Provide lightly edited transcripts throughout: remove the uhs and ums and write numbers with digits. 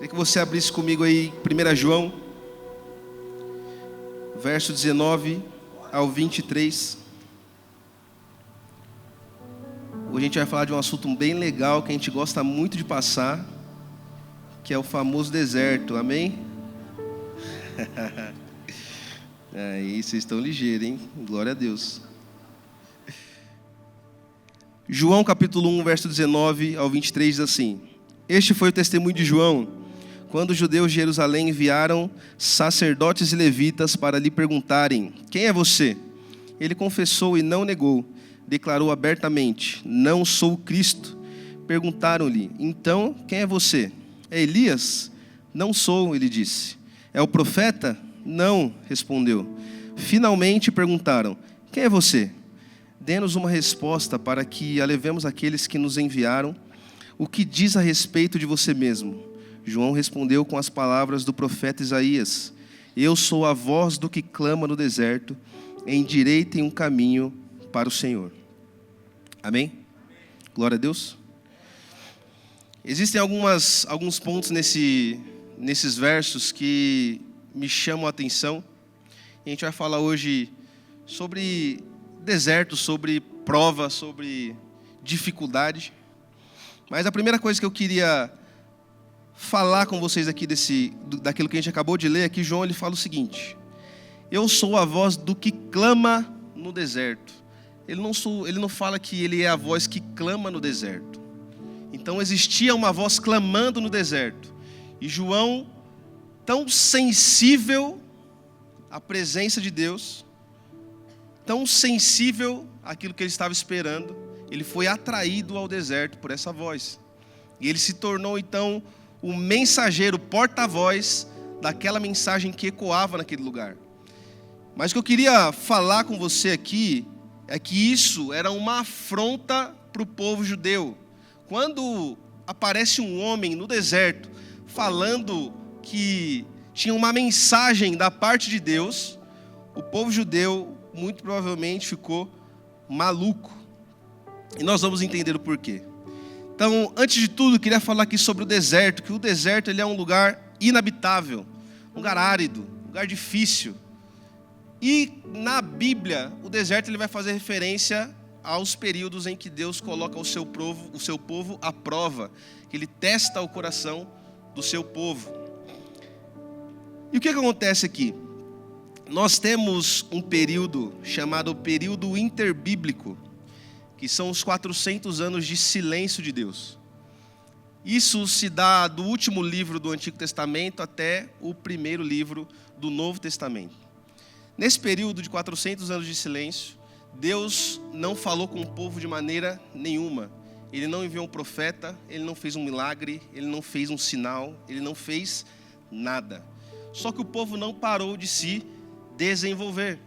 Queria que você abrisse comigo aí 1 João, verso 19 ao 23. Hoje a gente vai falar de um assunto bem legal que a gente gosta muito de passar, que é o famoso deserto, amém? Aí vocês estão ligeiros, hein? Glória a Deus. João capítulo 1, verso 19 ao 23 diz assim: Este foi o testemunho de João, quando os judeus de Jerusalém enviaram sacerdotes e levitas para lhe perguntarem: Quem é você? Ele confessou e não negou, declarou abertamente: Não sou o Cristo. Perguntaram-lhe: Então, quem é você? É Elias? Não sou, ele disse. É o profeta? Não, respondeu. Finalmente perguntaram: Quem é você? Dê-nos uma resposta para que a levemos àqueles que nos enviaram. O que diz a respeito de você mesmo? João respondeu com as palavras do profeta Isaías: Eu sou a voz do que clama no deserto, endireitem um caminho para o Senhor. Amém? Glória a Deus. Existem alguns pontos nesses versos que me chamam a atenção. E a gente vai falar hoje sobre deserto, sobre prova, sobre dificuldade. Mas a primeira coisa que eu queria falar com vocês aqui daquilo que a gente acabou de ler, é que João ele fala o seguinte: Eu sou a voz do que clama no deserto. Ele não fala que ele é a voz que clama no deserto. Então existia uma voz clamando no deserto. E João, tão sensível à presença de Deus, tão sensível àquilo que ele estava esperando, ele foi atraído ao deserto por essa voz. E ele se tornou então o mensageiro, o porta-voz daquela mensagem que ecoava naquele lugar. Mas o que eu queria falar com você aqui é que isso era uma afronta para o povo judeu. Quando aparece um homem no deserto falando que tinha uma mensagem da parte de Deus, o povo judeu muito provavelmente ficou maluco. E nós vamos entender o porquê. Então, antes de tudo, eu queria falar aqui sobre o deserto, que o deserto ele é um lugar inabitável, um lugar árido, um lugar difícil. E na Bíblia, o deserto ele vai fazer referência aos períodos em que Deus coloca o seu povo à prova, que Ele testa o coração do seu povo. E o que acontece aqui? Nós temos um período chamado período interbíblico, que são os 400 anos de silêncio de Deus. Isso se dá do último livro do Antigo Testamento até o primeiro livro do Novo Testamento. Nesse período de 400 anos de silêncio, Deus não falou com o povo de maneira nenhuma. Ele não enviou um profeta, Ele não fez um milagre, Ele não fez um sinal, Ele não fez nada. Só que o povo não parou de se desenvolver.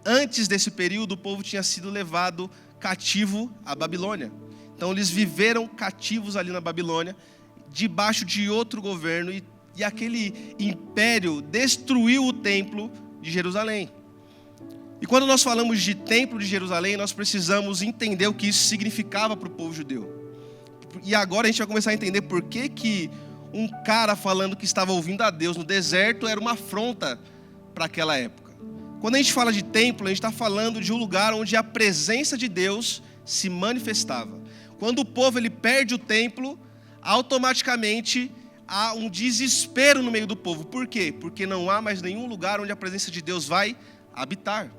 Antes desse período, o povo tinha sido levado cativo à Babilônia. Então eles viveram cativos ali na Babilônia, debaixo de outro governo, e aquele império destruiu o templo de Jerusalém. E quando nós falamos de templo de Jerusalém, nós precisamos entender o que isso significava para o povo judeu. E agora a gente vai começar a entender por que um cara falando que estava ouvindo a Deus no deserto era uma afronta para aquela época. Quando a gente fala de templo, a gente está falando de um lugar onde a presença de Deus se manifestava. Quando o povo ele perde o templo, automaticamente há um desespero no meio do povo. Por quê? Porque não há mais nenhum lugar onde a presença de Deus vai habitar.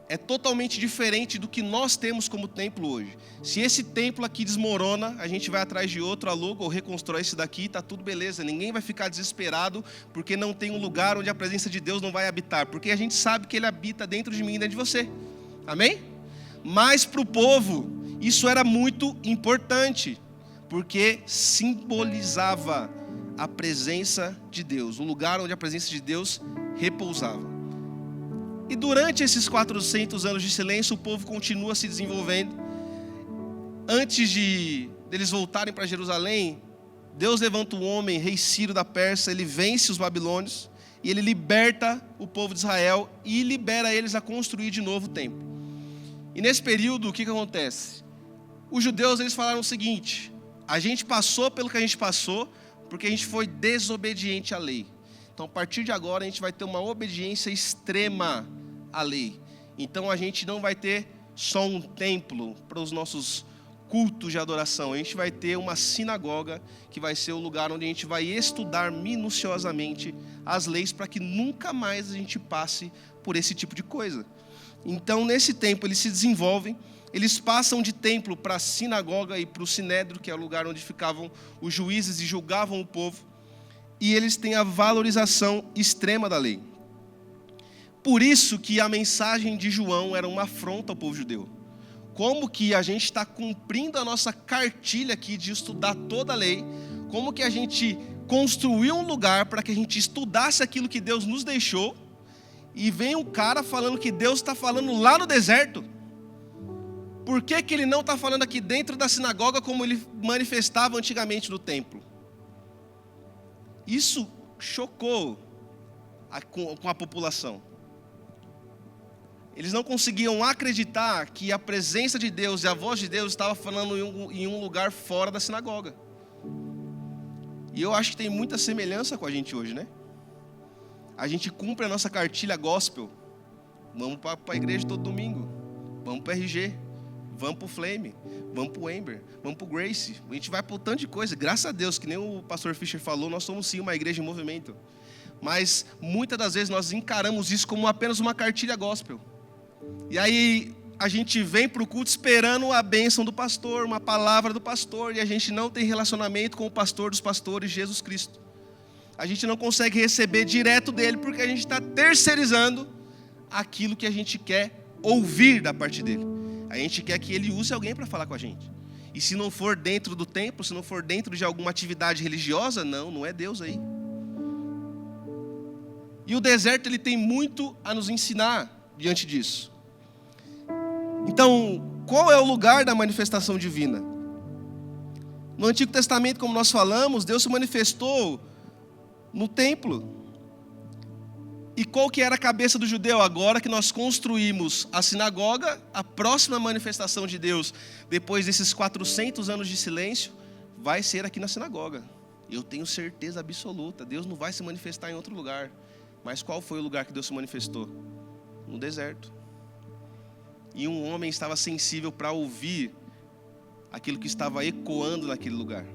É totalmente diferente do que nós temos como templo hoje. Se esse templo aqui desmorona, a gente vai atrás de outro, aluga ou reconstrói esse daqui, está tudo beleza. Ninguém vai ficar desesperado porque não tem um lugar onde a presença de Deus não vai habitar. Porque a gente sabe que Ele habita dentro de mim e dentro de você. Amém? Mas para o povo, isso era muito importante, porque simbolizava a presença de Deus, o lugar onde a presença de Deus repousava. E durante esses 400 anos de silêncio, o povo continua se desenvolvendo. Antes deles voltarem para Jerusalém, Deus levanta um homem, rei Ciro da Pérsia, ele vence os babilônios, e ele liberta o povo de Israel e libera eles a construir de novo o templo. E nesse período, o que acontece? Os judeus eles falaram o seguinte: a gente passou pelo que a gente passou Porque a gente foi desobediente à lei. Então, a partir de agora, a gente vai ter uma obediência extrema à lei. Então, a gente não vai ter só um templo para os nossos cultos de adoração. A gente vai ter uma sinagoga, que vai ser o lugar onde a gente vai estudar minuciosamente as leis, para que nunca mais a gente passe por esse tipo de coisa. Então, nesse tempo, eles se desenvolvem. Eles passam de templo para a sinagoga e para o sinédrio, que é o lugar onde ficavam os juízes e julgavam o povo. E eles têm a valorização extrema da lei. Por isso que a mensagem de João era uma afronta ao povo judeu. Como que a gente está cumprindo a nossa cartilha aqui de estudar toda a lei? Como que a gente construiu um lugar para que a gente estudasse aquilo que Deus nos deixou? E vem um cara falando que Deus está falando lá no deserto. Por que que ele não está falando aqui dentro da sinagoga como ele manifestava antigamente no templo? Isso chocou com a população. Eles não conseguiam acreditar que a presença de Deus e a voz de Deus estava falando em um lugar fora da sinagoga. E eu acho que tem muita semelhança com a gente hoje, né? A gente cumpre a nossa cartilha gospel. Vamos para a igreja todo domingo. Vamos para o RG. Vamos para o Flame. Vamos para o Ember. Vamos para o Grace. A gente vai para um tanto de coisa. Graças a Deus, que nem o pastor Fischer falou, nós somos sim uma igreja em movimento. Mas muitas das vezes nós encaramos isso como apenas uma cartilha gospel. E aí a gente vem para o culto esperando a bênção do pastor, uma palavra do pastor, e a gente não tem relacionamento com o pastor dos pastores, Jesus Cristo. A gente não consegue receber direto dele porque a gente está terceirizando aquilo que a gente quer ouvir da parte dele. A gente quer que ele use alguém para falar com a gente. E se não for dentro do templo, se não for dentro de alguma atividade religiosa, não é Deus aí. E o deserto ele tem muito a nos ensinar diante disso. Então, qual é o lugar da manifestação divina? No Antigo Testamento, como nós falamos, Deus se manifestou no templo. E qual que era a cabeça do judeu? Agora que nós construímos a sinagoga, a próxima manifestação de Deus, depois desses 400 anos de silêncio, vai ser aqui na sinagoga. Eu tenho certeza absoluta, Deus não vai se manifestar em outro lugar. Mas qual foi o lugar que Deus se manifestou? No deserto. E um homem estava sensível para ouvir aquilo que estava ecoando naquele lugar.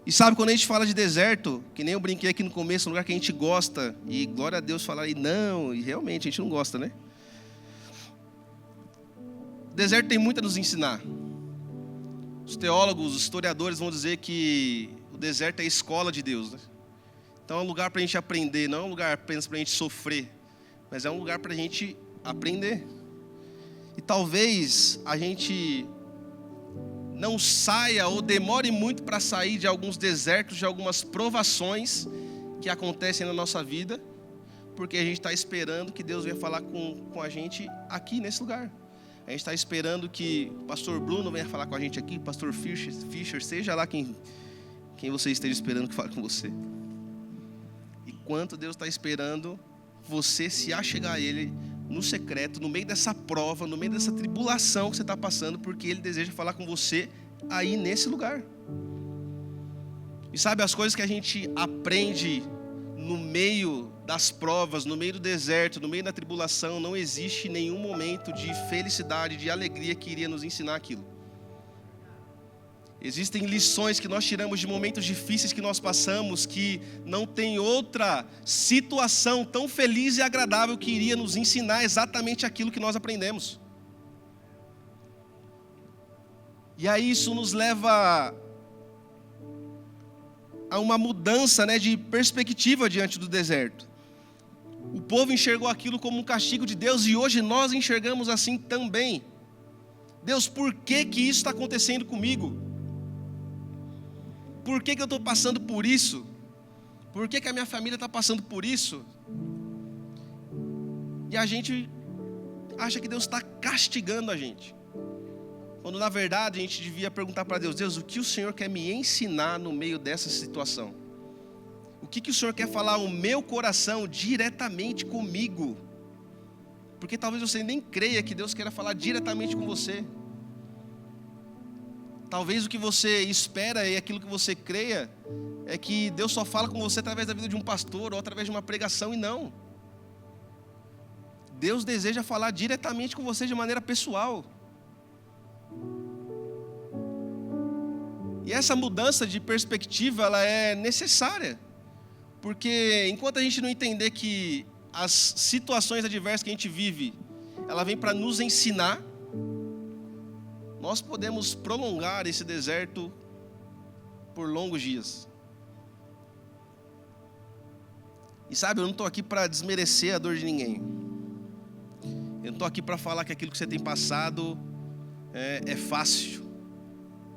E sabe, quando a gente fala de deserto, que nem eu brinquei aqui no começo, um lugar que a gente gosta, e glória a Deus falar aí, não, e realmente a gente não gosta, né? O deserto tem muito a nos ensinar. Os teólogos, os historiadores vão dizer que o deserto é a escola de Deus, né? Então é um lugar para a gente aprender, não é um lugar apenas para a gente sofrer, mas é um lugar para a gente aprender. E talvez a gente não saia ou demore muito para sair de alguns desertos, de algumas provações que acontecem na nossa vida, porque a gente está esperando que Deus venha falar com a gente aqui nesse lugar. A gente está esperando que o pastor Bruno venha falar com a gente aqui, o pastor Fischer, seja lá quem você esteja esperando que fale com você. E quanto Deus está esperando você se achegar a Ele no secreto, no meio dessa prova, no meio dessa tribulação que você está passando, porque Ele deseja falar com você aí nesse lugar. E sabe, as coisas que a gente aprende no meio das provas, no meio do deserto, no meio da tribulação, não existe nenhum momento de felicidade, de alegria que iria nos ensinar aquilo. Existem lições que nós tiramos de momentos difíceis que nós passamos, que não tem outra situação tão feliz e agradável que iria nos ensinar exatamente aquilo que nós aprendemos. E aí isso nos leva a uma mudança, de perspectiva diante do deserto. O povo enxergou aquilo como um castigo de Deus e hoje nós enxergamos assim também. Deus, por que que isso está acontecendo comigo? Por que eu estou passando por isso? Por que a minha família está passando por isso? E a gente acha que Deus está castigando a gente. Quando na verdade a gente devia perguntar para Deus, Deus, o que o Senhor quer me ensinar no meio dessa situação? O que o Senhor quer falar ao meu coração diretamente comigo? Porque talvez você nem creia que Deus queira falar diretamente com você. Talvez o que você espera e aquilo que você creia é que Deus só fala com você através da vida de um pastor ou através de uma pregação, e não. Deus deseja falar diretamente com você de maneira pessoal. E essa mudança de perspectiva, ela é necessária. Porque enquanto a gente não entender que as situações adversas que a gente vive, ela vem para nos ensinar, nós podemos prolongar esse deserto por longos dias. E sabe, eu não estou aqui para desmerecer a dor de ninguém. Eu não estou aqui para falar que aquilo que você tem passado é fácil.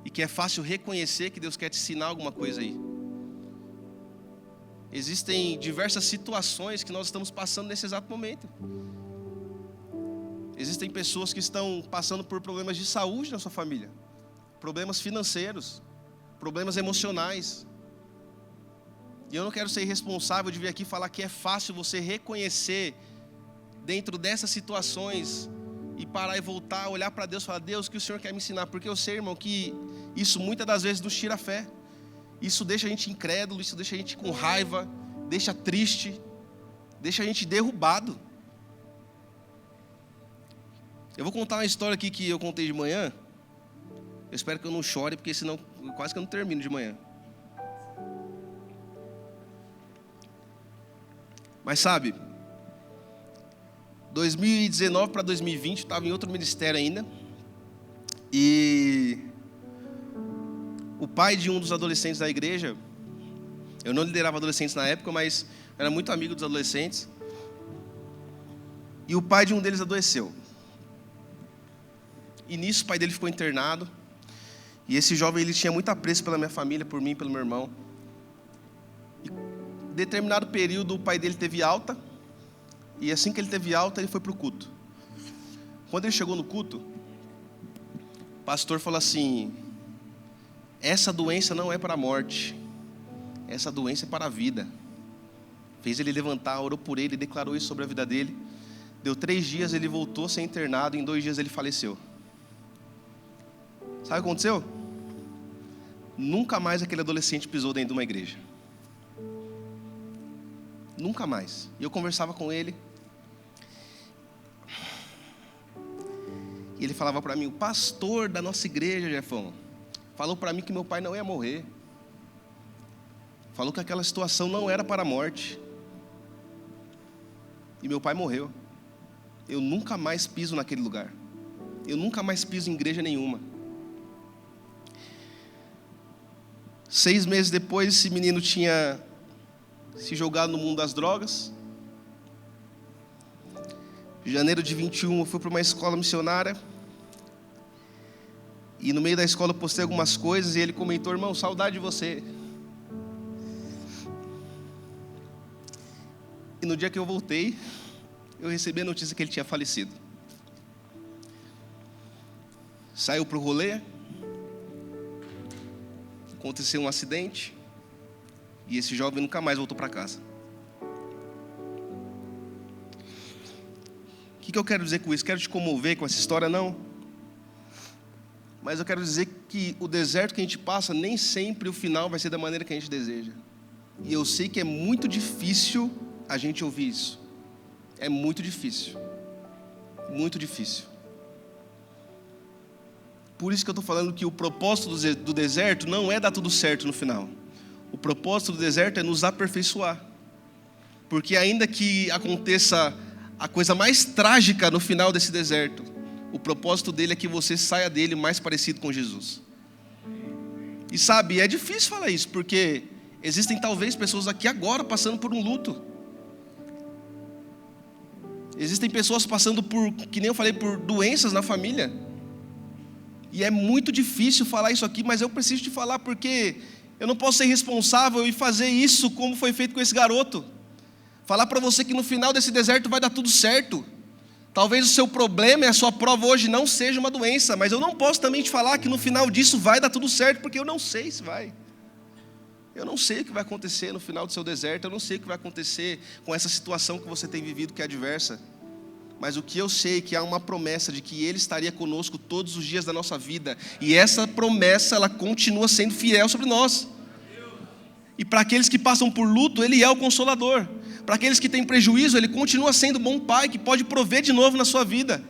E que é fácil reconhecer que Deus quer te ensinar alguma coisa aí. Existem diversas situações que nós estamos passando nesse exato momento. Existem pessoas que estão passando por problemas de saúde na sua família, problemas financeiros, problemas emocionais. E eu não quero ser irresponsável de vir aqui falar que é fácil você reconhecer dentro dessas situações e parar e voltar, olhar para Deus e falar: Deus, o que o Senhor quer me ensinar? Porque eu sei, irmão, que isso muitas das vezes nos tira a fé. Isso deixa a gente incrédulo, isso deixa a gente com raiva, deixa triste, deixa a gente derrubado. Eu vou contar uma história aqui que eu contei de manhã. Eu espero que eu não chore, porque senão quase que eu não termino de manhã. Mas sabe, 2019 para 2020, eu estava em outro ministério ainda. E o pai de um dos adolescentes da igreja, eu não liderava adolescentes na época, mas era muito amigo dos adolescentes. E o pai de um deles adoeceu. E nisso o pai dele ficou internado. E esse jovem, ele tinha muito apreço pela minha família, por mim e pelo meu irmão. E em determinado período o pai dele teve alta. E assim que ele teve alta, ele foi para o culto. Quando ele chegou no culto, o pastor falou assim: essa doença não é para a morte, essa doença é para a vida. Fez ele levantar, orou por ele, declarou isso sobre a vida dele. Deu 3 dias, ele voltou a ser internado, em 2 dias ele faleceu. Sabe o que aconteceu? Nunca mais aquele adolescente pisou dentro de uma igreja. Nunca mais. E eu conversava com ele. E ele falava para mim: o pastor da nossa igreja, Jefão, falou para mim que meu pai não ia morrer. Falou que aquela situação não era para a morte. E meu pai morreu. Eu nunca mais piso naquele lugar. Eu nunca mais piso em igreja nenhuma. 6 meses depois, esse menino tinha se jogado no mundo das drogas. Em janeiro de 21, eu fui para uma escola missionária. E no meio da escola eu postei algumas coisas e ele comentou: irmão, saudade de você. E no dia que eu voltei, eu recebi a notícia que ele tinha falecido. Saiu para o rolê. Aconteceu um acidente. E esse jovem nunca mais voltou para casa. O que eu quero dizer com isso? Quero te comover com essa história? Não. Mas eu quero dizer que o deserto que a gente passa, nem sempre o final vai ser da maneira que a gente deseja. E eu sei que é muito difícil a gente ouvir isso. É muito difícil. Muito difícil. Por isso que eu estou falando que o propósito do deserto não é dar tudo certo no final. O propósito do deserto é nos aperfeiçoar. Porque ainda que aconteça a coisa mais trágica no final desse deserto, o propósito dele é que você saia dele mais parecido com Jesus. E sabe, é difícil falar isso, porque existem talvez pessoas aqui agora passando por um luto. Existem pessoas passando por, que nem eu falei, por doenças na família. E é muito difícil falar isso aqui, mas eu preciso te falar, porque eu não posso ser responsável e fazer isso como foi feito com esse garoto. Falar para você que no final desse deserto vai dar tudo certo. Talvez o seu problema e a sua prova hoje não seja uma doença, mas eu não posso também te falar que no final disso vai dar tudo certo, porque eu não sei se vai. Eu não sei o que vai acontecer no final do seu deserto, eu não sei o que vai acontecer com essa situação que você tem vivido, que é adversa. Mas o que eu sei é que há uma promessa de que Ele estaria conosco todos os dias da nossa vida. E essa promessa, ela continua sendo fiel sobre nós. E para aqueles que passam por luto, Ele é o Consolador. Para aqueles que têm prejuízo, Ele continua sendo bom Pai, que pode prover de novo na sua vida.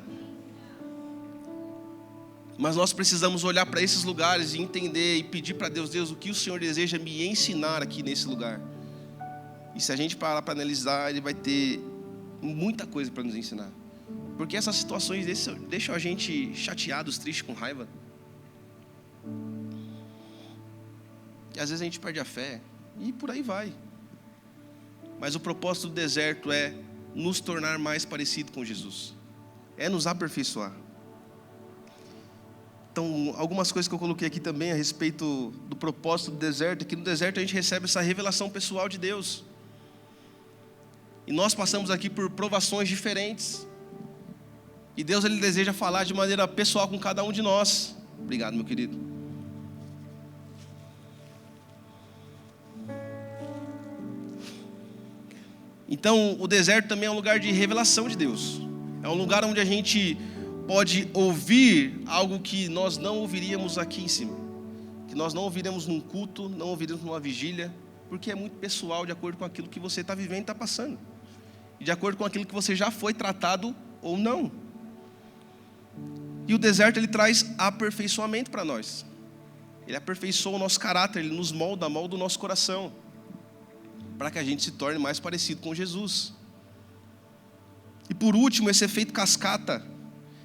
Mas nós precisamos olhar para esses lugares e entender e pedir para Deus: Deus, o que o Senhor deseja me ensinar aqui nesse lugar? E se a gente parar para analisar, Ele vai ter muita coisa para nos ensinar. Porque essas situações deixam a gente chateados, tristes, com raiva. E às vezes a gente perde a fé. E por aí vai. Mas o propósito do deserto é nos tornar mais parecido com Jesus. É nos aperfeiçoar. Então, algumas coisas que eu coloquei aqui também a respeito do propósito do deserto, é que no deserto a gente recebe essa revelação pessoal de Deus. E nós passamos aqui por provações diferentes. E Deus, Ele deseja falar de maneira pessoal com cada um de nós. Obrigado, meu querido. Então, o deserto também é um lugar de revelação de Deus. É um lugar onde a gente pode ouvir algo que nós não ouviríamos aqui em cima. Que nós não ouviremos num culto, não ouviremos numa vigília, porque é muito pessoal, de acordo com aquilo que você está vivendo e está passando. E de acordo com aquilo que você já foi tratado ou não. E o deserto, ele traz aperfeiçoamento para nós. Ele aperfeiçoa o nosso caráter, ele nos molda o nosso coração, para que a gente se torne mais parecido com Jesus. E por último, esse efeito cascata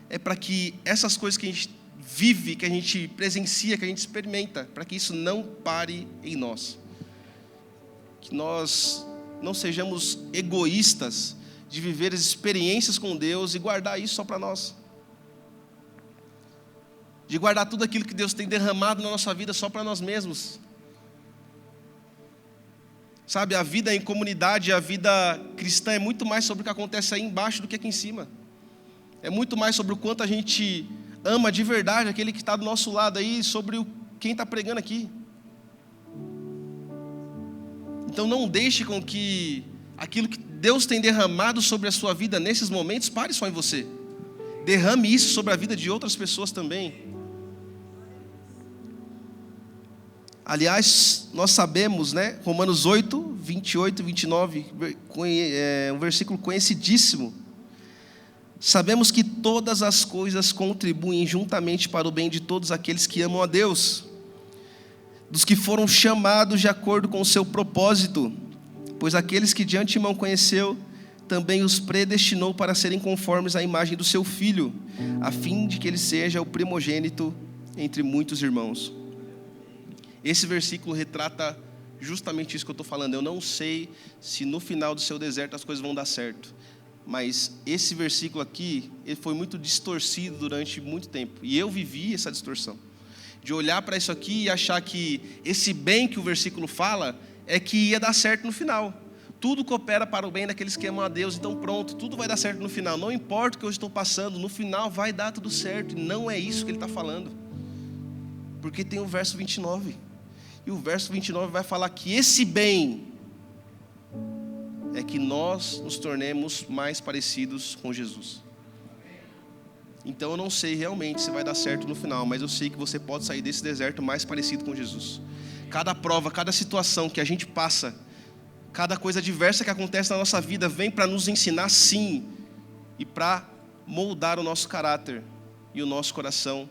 é para que essas coisas que a gente vive, que a gente presencia, que a gente experimenta, para que isso não pare em nós. Que nós não sejamos egoístas de viver as experiências com Deus e guardar isso só para nós. De guardar tudo aquilo que Deus tem derramado na nossa vida só para nós mesmos. Sabe, a vida em comunidade, a vida cristã é muito mais sobre o que acontece aí embaixo do que aqui em cima. É muito mais sobre o quanto a gente ama de verdade aquele que está do nosso lado aí, sobre quem está pregando aqui. Então não deixe com que aquilo que Deus tem derramado sobre a sua vida nesses momentos pare só em você. Derrame isso sobre a vida de outras pessoas também. Aliás, nós sabemos, né? Romanos 8, 28 e 29, é um versículo conhecidíssimo. Sabemos que todas as coisas contribuem juntamente para o bem de todos aqueles que amam a Deus, dos que foram chamados de acordo com o seu propósito, pois aqueles que de antemão conheceu, também os predestinou para serem conformes à imagem do seu Filho, a fim de que ele seja o primogênito entre muitos irmãos. Esse versículo retrata justamente isso que eu estou falando. Eu não sei se no final do seu deserto as coisas vão dar certo, mas esse versículo aqui, ele foi muito distorcido durante muito tempo, e eu vivi essa distorção, de olhar para isso aqui e achar que esse bem que o versículo fala, é que ia dar certo no final. Tudo coopera para o bem daqueles que amam a Deus, então pronto, tudo vai dar certo no final, não importa o que eu estou passando, no final vai dar tudo certo, e não é isso que ele está falando, porque tem o verso 29, e o verso 29 vai falar que esse bem é que nós nos tornemos mais parecidos com Jesus. Então eu não sei realmente se vai dar certo no final, mas eu sei que você pode sair desse deserto mais parecido com Jesus. Cada prova, cada situação que a gente passa, cada coisa diversa que acontece na nossa vida, vem para nos ensinar sim, e para moldar o nosso caráter e o nosso coração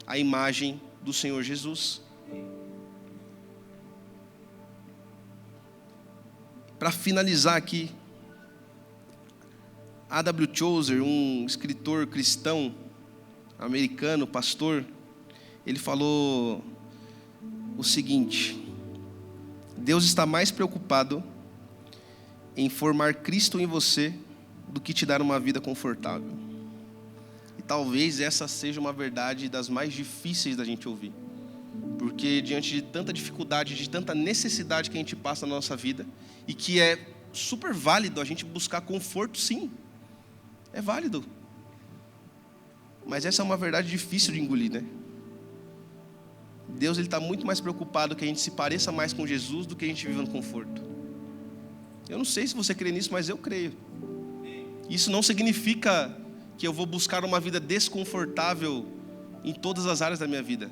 à imagem do Senhor Jesus. Para finalizar aqui, A.W. Tozer, um escritor cristão americano, pastor, ele falou o seguinte: Deus está mais preocupado em formar Cristo em você do que te dar uma vida confortável. E talvez essa seja uma verdade das mais difíceis da gente ouvir, porque diante de tanta dificuldade, de tanta necessidade que a gente passa na nossa vida, e que é super válido a gente buscar conforto, sim, é válido, mas essa é uma verdade difícil de engolir, né? Deus, ele está muito mais preocupado que a gente se pareça mais com Jesus do que a gente viva no conforto. Eu não sei se você crê nisso, mas eu creio. Isso não significa que eu vou buscar uma vida desconfortável em todas as áreas da minha vida.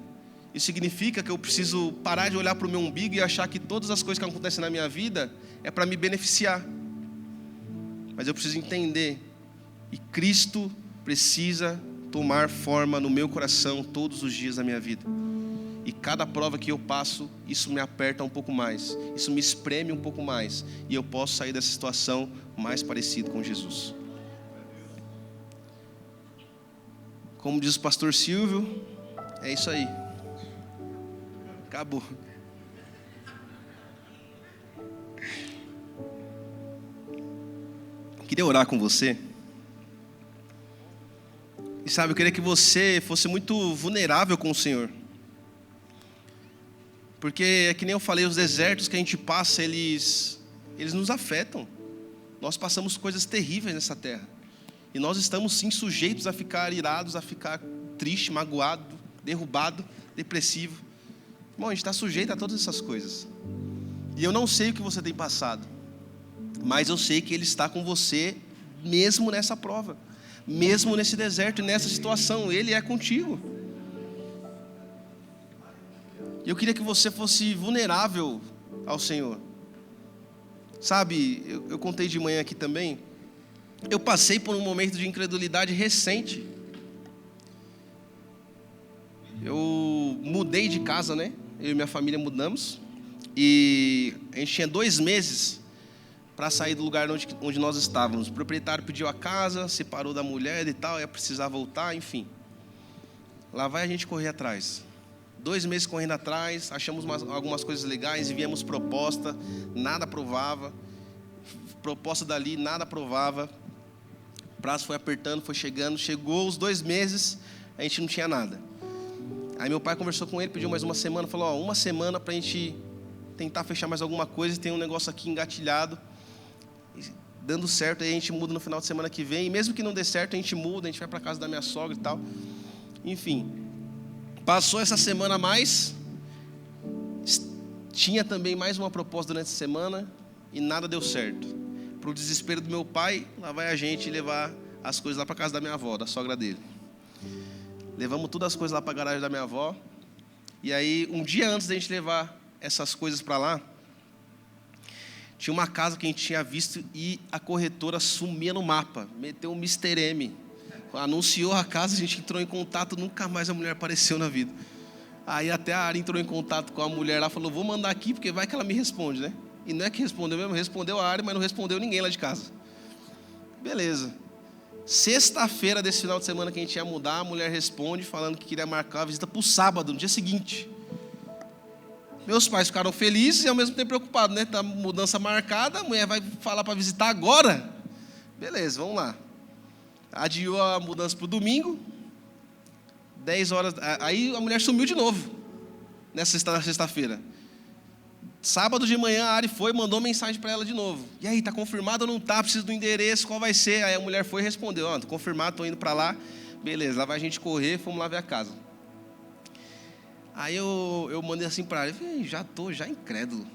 Isso significa que eu preciso parar de olhar para o meu umbigo e achar que todas as coisas que acontecem na minha vida é para me beneficiar. Mas eu preciso entender, e Cristo precisa tomar forma no meu coração todos os dias da minha vida. E cada prova que eu passo, isso me aperta um pouco mais, isso me espreme um pouco mais, e eu posso sair dessa situação mais parecido com Jesus. Como diz o pastor Silvio, é isso aí. Acabou. Queria orar com você. E sabe, eu queria que você fosse muito vulnerável com o Senhor. Porque é que nem eu falei, os desertos que a gente passa, eles nos afetam. Nós passamos coisas terríveis nessa terra. E nós estamos sim sujeitos a ficar irados, a ficar triste, magoado, derrubado, depressivo. Irmão, a gente está sujeito a todas essas coisas. E eu não sei o que você tem passado, mas eu sei que Ele está com você mesmo nessa prova, mesmo nesse deserto e nessa situação. Ele é contigo. E eu queria que você fosse vulnerável ao Senhor. Sabe, eu contei de manhã aqui também. Eu passei por um momento de incredulidade recente. Eu mudei de casa, né? Eu e minha família mudamos. E a gente tinha 2 meses para sair do lugar onde nós estávamos. O proprietário pediu a casa, separou da mulher e tal, ia precisar voltar, enfim. Lá vai a gente correr atrás. 2 meses correndo atrás, achamos algumas coisas legais, enviamos proposta, nada aprovava. Proposta dali, nada aprovava. O prazo foi apertando, foi chegando. Chegou os 2 meses, a gente não tinha nada. Aí meu pai conversou com ele, pediu mais uma semana. Falou, 1 semana para a gente tentar fechar mais alguma coisa. Tem um negócio aqui engatilhado, dando certo. Aí a gente muda no final de semana que vem. E mesmo que não dê certo, a gente muda, a gente vai para casa da minha sogra e tal. Enfim, passou essa semana a mais. Tinha também mais uma proposta durante a semana e nada deu certo. Para o desespero do meu pai, lá vai a gente levar as coisas lá para casa da minha avó, da sogra dele. Levamos todas as coisas lá para a garagem da minha avó. E aí, um dia antes da gente levar essas coisas para lá, tinha uma casa que a gente tinha visto e a corretora sumia no mapa. Meteu um Mr. M. Anunciou a casa, a gente entrou em contato, nunca mais a mulher apareceu na vida. Aí até a área entrou em contato com a mulher lá, falou, vou mandar aqui, porque vai que ela me responde, né? E não é que respondeu mesmo, respondeu a área, mas não respondeu ninguém lá de casa. Beleza. Sexta-feira desse final de semana que a gente ia mudar, a mulher responde falando que queria marcar a visita para o sábado, no dia seguinte. Meus pais ficaram felizes e ao mesmo tempo preocupados, né? Tá mudança marcada, a mulher vai falar para visitar agora? Beleza, vamos lá. Adiou a mudança para o domingo, 10 horas, aí a mulher sumiu de novo, nessa sexta-feira. Sábado de manhã a Ari foi, mandou mensagem para ela de novo. E aí, tá confirmado ou não tá? Preciso do endereço, qual vai ser? Aí a mulher foi e respondeu, tô confirmado, tô indo para lá. Beleza, lá vai a gente correr, fomos lá ver a casa. Aí eu mandei assim para ela, já incrédulo.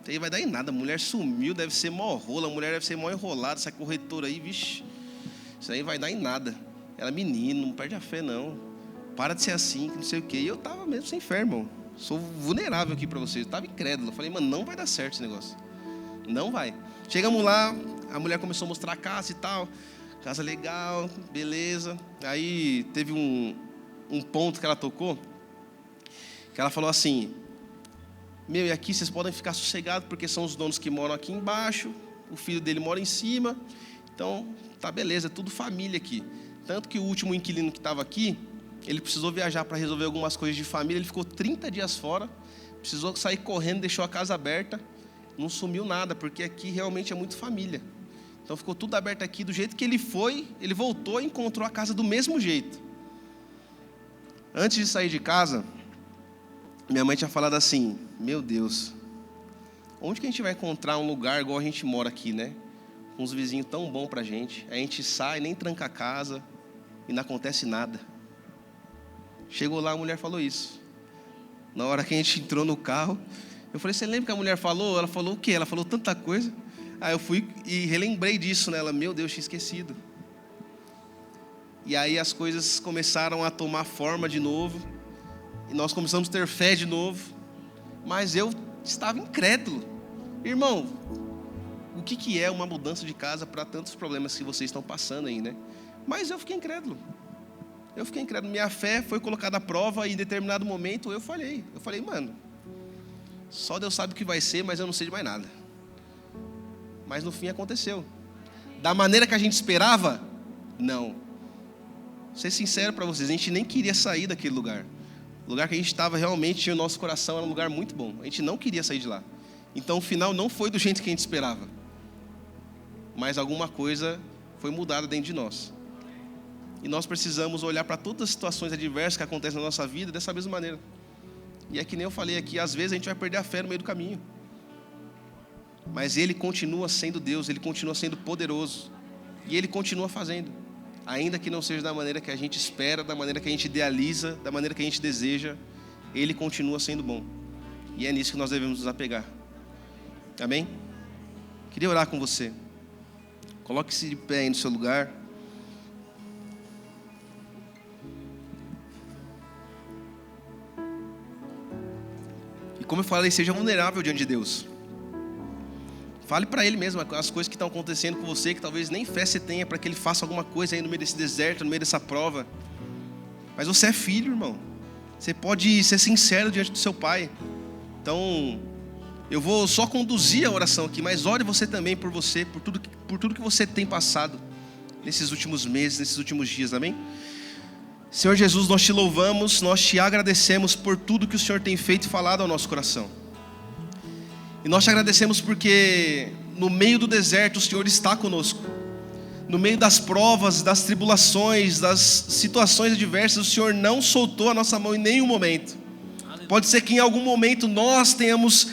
Isso aí vai dar em nada, a mulher sumiu, deve ser mó rola, a mulher deve ser mó enrolada, essa corretora aí, vixe. Isso aí vai dar em nada. Ela, menino, não perde a fé não. Para de ser assim, que não sei o quê. E eu tava mesmo sem fé, irmão. Sou vulnerável aqui para vocês. Eu estava incrédulo. Eu falei, mano, não vai dar certo esse negócio. Não vai. Chegamos lá, a mulher começou a mostrar a casa e tal. Casa legal, beleza. Aí teve um ponto que ela tocou, que ela falou assim, e aqui vocês podem ficar sossegados, porque são os donos que moram aqui embaixo, o filho dele mora em cima. Então, tá beleza, é tudo família aqui. Tanto que o último inquilino que estava aqui, ele precisou viajar para resolver algumas coisas de família, ele ficou 30 dias fora, precisou sair correndo, deixou a casa aberta, não sumiu nada, porque aqui realmente é muito família. Então ficou tudo aberto aqui, do jeito que ele foi, ele voltou e encontrou a casa do mesmo jeito. Antes de sair de casa, minha mãe tinha falado assim, meu Deus, onde que a gente vai encontrar um lugar igual a gente mora aqui, né? Com uns vizinhos tão bons pra gente, a gente sai, nem tranca a casa, e não acontece nada. Chegou lá, a mulher falou isso. Na hora que a gente entrou no carro, eu falei, você lembra que a mulher falou? Ela falou o quê? Ela falou tanta coisa. Aí eu fui e relembrei disso nela. Meu Deus, tinha esquecido. E aí as coisas começaram a tomar forma de novo. E nós começamos a ter fé de novo. Mas eu estava incrédulo. Irmão, o que é uma mudança de casa para tantos problemas que vocês estão passando aí, né? Mas eu fiquei incrédulo. Minha fé foi colocada à prova e em determinado momento eu falhei. Eu falei, mano, só Deus sabe o que vai ser, mas eu não sei de mais nada. Mas no fim aconteceu. Da maneira que a gente esperava? Não. Vou ser sincero para vocês, a gente nem queria sair daquele lugar. O lugar que a gente estava realmente, o nosso coração era um lugar muito bom. A gente não queria sair de lá. Então o final não foi do jeito que a gente esperava. Mas alguma coisa foi mudada dentro de nós. E nós precisamos olhar para todas as situações adversas que acontecem na nossa vida dessa mesma maneira. E é que nem eu falei aqui, às vezes a gente vai perder a fé no meio do caminho. Mas Ele continua sendo Deus, Ele continua sendo poderoso. E Ele continua fazendo. Ainda que não seja da maneira que a gente espera, da maneira que a gente idealiza, da maneira que a gente deseja, Ele continua sendo bom. E é nisso que nós devemos nos apegar. Amém? Queria orar com você. Coloque-se de pé aí no seu lugar. E como eu falei, seja vulnerável diante de Deus. Fale para Ele mesmo as coisas que estão acontecendo com você, que talvez nem fé você tenha para que Ele faça alguma coisa aí no meio desse deserto, no meio dessa prova. Mas você é filho, irmão. Você pode ser sincero diante do seu Pai. Então, eu vou só conduzir a oração aqui, mas ore você também por você, por tudo que você tem passado nesses últimos meses, nesses últimos dias, amém? Senhor Jesus, nós te louvamos, nós te agradecemos por tudo que o Senhor tem feito e falado ao nosso coração. E nós te agradecemos porque no meio do deserto o Senhor está conosco. No meio das provas, das tribulações, das situações adversas, o Senhor não soltou a nossa mão em nenhum momento. Pode ser que em algum momento nós tenhamos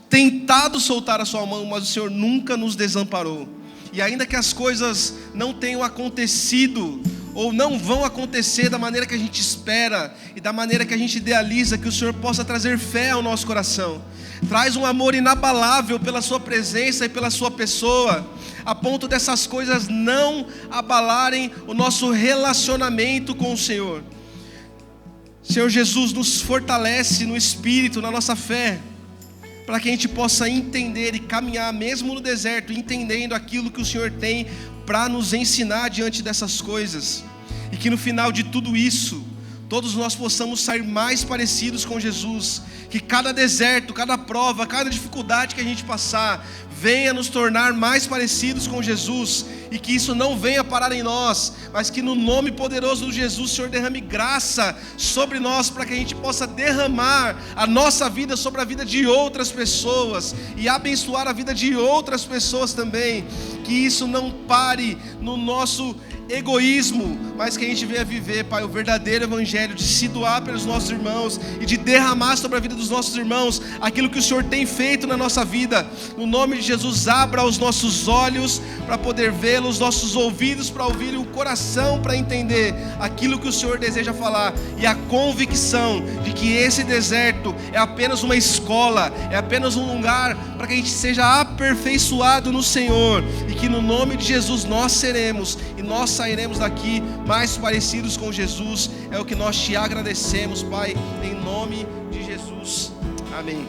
tentado soltar a sua mão, mas o Senhor nunca nos desamparou. E ainda que as coisas não tenham acontecido, ou não vão acontecer da maneira que a gente espera, e da maneira que a gente idealiza, que o Senhor possa trazer fé ao nosso coração. Traz um amor inabalável pela sua presença e pela sua pessoa, a ponto dessas coisas não abalarem o nosso relacionamento com o Senhor. Senhor Jesus, nos fortalece no Espírito, na nossa fé, para que a gente possa entender e caminhar mesmo no deserto, entendendo aquilo que o Senhor tem para nos ensinar diante dessas coisas. E que no final de tudo isso, todos nós possamos sair mais parecidos com Jesus. Que cada deserto, cada prova, cada dificuldade que a gente passar, venha nos tornar mais parecidos com Jesus. E que isso não venha parar em nós, mas que no nome poderoso de Jesus o Senhor derrame graça sobre nós, para que a gente possa derramar a nossa vida sobre a vida de outras pessoas e abençoar a vida de outras pessoas também. Que isso não pare no nosso egoísmo, mas que a gente venha viver, Pai, o verdadeiro evangelho de se doar pelos nossos irmãos e de derramar sobre a vida dos nossos irmãos aquilo que o Senhor tem feito na nossa vida. No nome de Jesus, abra os nossos olhos para poder vê-lo, os nossos ouvidos para ouvir e o coração para entender aquilo que o Senhor deseja falar, e a convicção de que esse deserto é apenas uma escola, é apenas um lugar para que a gente seja aperfeiçoado no Senhor, e que no nome de Jesus nós seremos e nós sairemos daqui mais parecidos com Jesus. É o que nós te agradecemos, Pai, em nome de Jesus. Amém.